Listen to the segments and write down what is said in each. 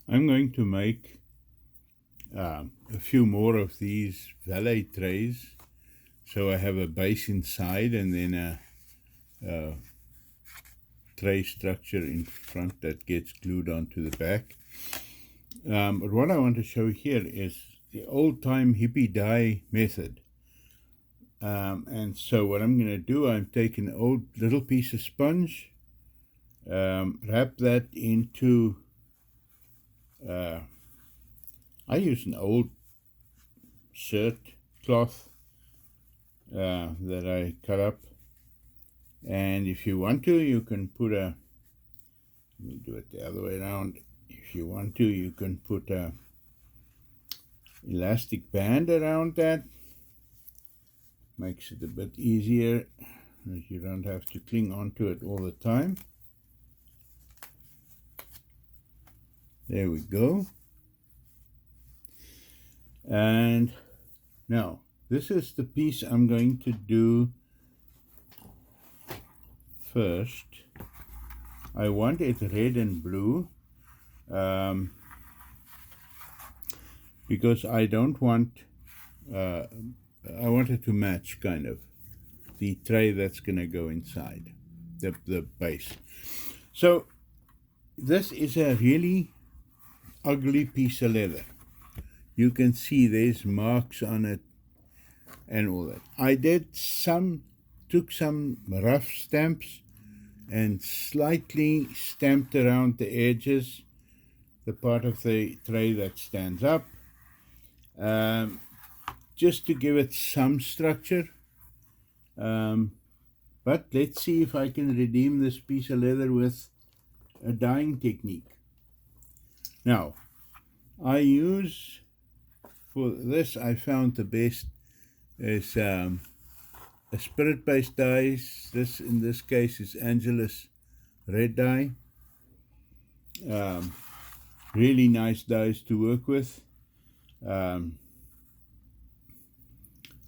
I'm going to make a few more of these valet trays. So I have a base inside and then a tray structure in front that gets glued onto the back. But what I want to show here is the old-time hippie die method. And so what I'm going to do, I'm taking an old little piece of sponge, wrap that into, I use an old shirt cloth that I cut up. And if you want to, you can put let me do it the other way around. If you want to, you can put a elastic band around that. Makes it a bit easier, as you don't have to cling onto it all the time. There we go. And now, this is the piece I'm going to do first. I want it red and blue because I don't want, I want it to match kind of the tray that's going to go inside, the base. So this is a really ugly piece of leather. You can see there's marks on it and all that. I took some rough stamps and slightly stamped around the edges, the part of the tray that stands up, just to give it some structure. But let's see if I can redeem this piece of leather with a dyeing technique. Now, for this, I found the best is a spirit-based dyes. In this case, is Angelus red dye. Really nice dyes to work with.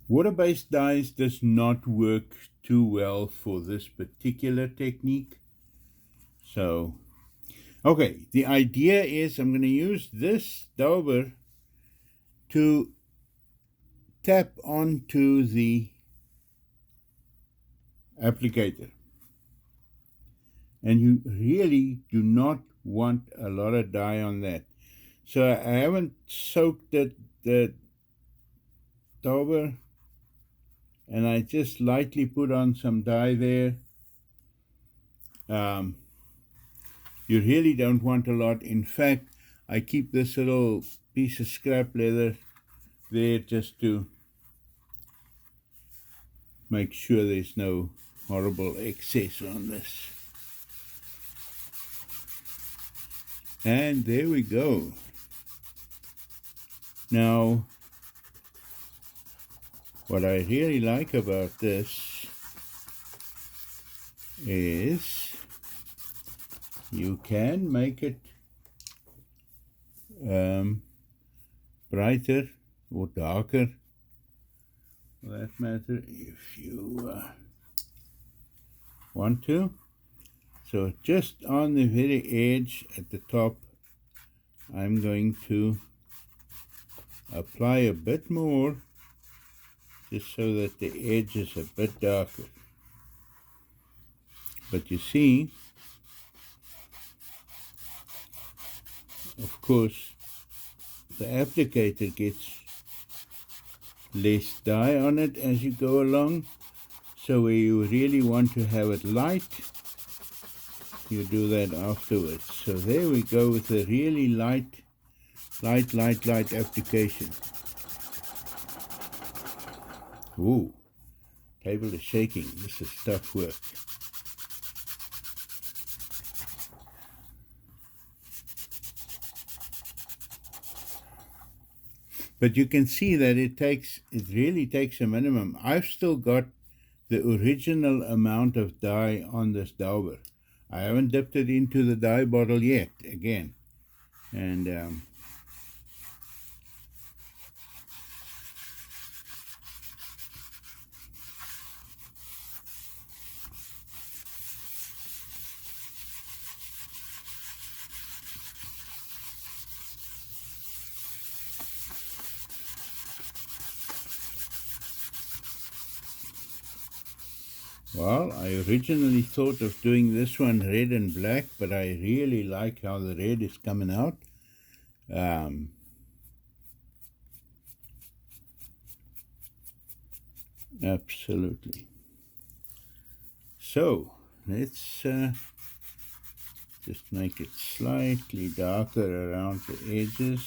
Water-based dyes does not work too well for this particular technique. So, okay, the idea is I'm going to use this dauber to tap onto the applicator. And you really do not want a lot of dye on that. So I haven't soaked the dauber, and I just lightly put on some dye there. You really don't want a lot. In fact, I keep this little piece of scrap leather there just to make sure there's no horrible excess on this. And there we go. Now, what I really like about this is you can make it brighter or darker, for that matter, if you want to. So just on the very edge at the top, I'm going to apply a bit more, just so that the edge is a bit darker. But you see, of course, the applicator gets less dye on it as you go along. So where you really want to have it light, you do that afterwards. So there we go with a really light application. Ooh, table is shaking. This is tough work. But you can see that it really takes a minimum. I've still got the original amount of dye on this dauber. I haven't dipped it into the dye bottle yet, again. And Well, I originally thought of doing this one red and black, but I really like how the red is coming out. Absolutely. So let's just make it slightly darker around the edges.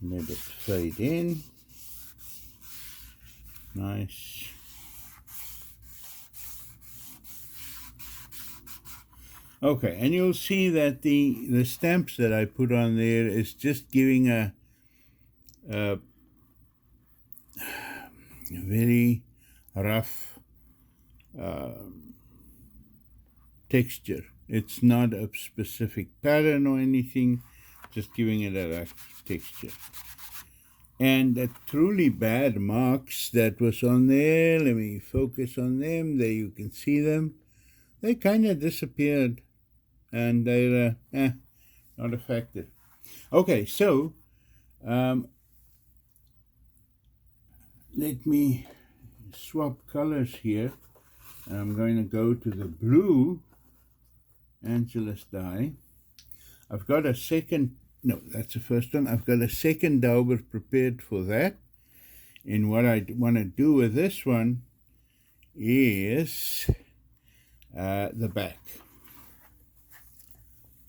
Let it fade in. Nice. Okay, and you'll see that the stamps that I put on there is just giving a very rough texture. It's not a specific pattern or anything, just giving it a rough texture. And the truly bad marks that was on there, let me focus on them. There you can see them. They kind of disappeared, and they're not affected. Okay, so let me swap colors here. I'm going to go to the blue Angelus dye. I've got a second, no, that's the first one. I've got a second dauber prepared for that. And what I want to do with this one is the back.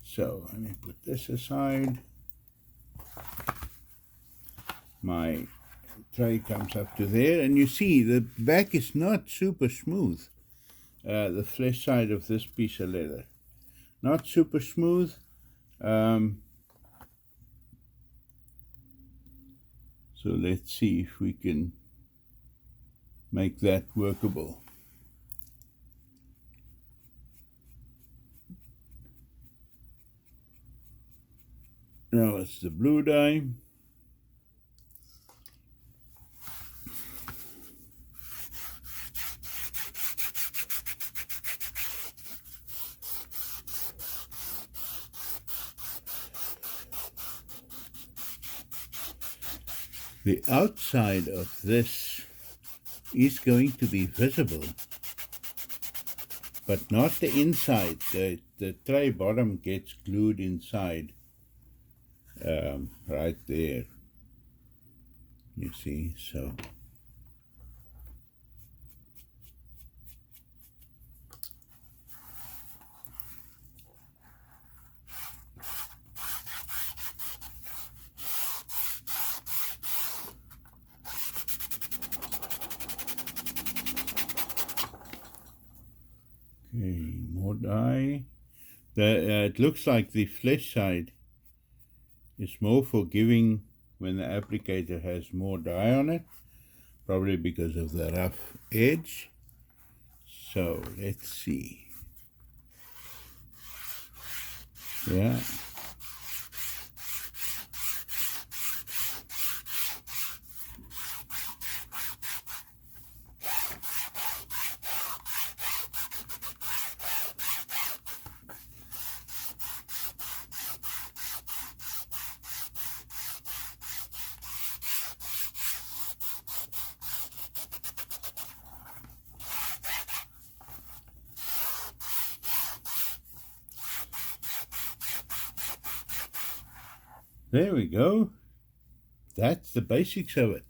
So let me put this aside. My tray comes up to there, and you see the back is not super smooth. The flesh side of this piece of leather, not super smooth. So let's see if we can make that workable. Now it's the blue dye. The outside of this is going to be visible, but not the inside. The tray bottom gets glued inside, right there. You see, so. Okay, more dye. It looks like the flesh side is more forgiving when the applicator has more dye on it, probably because of the rough edge. So let's see. Yeah. There we go. That's the basics of it.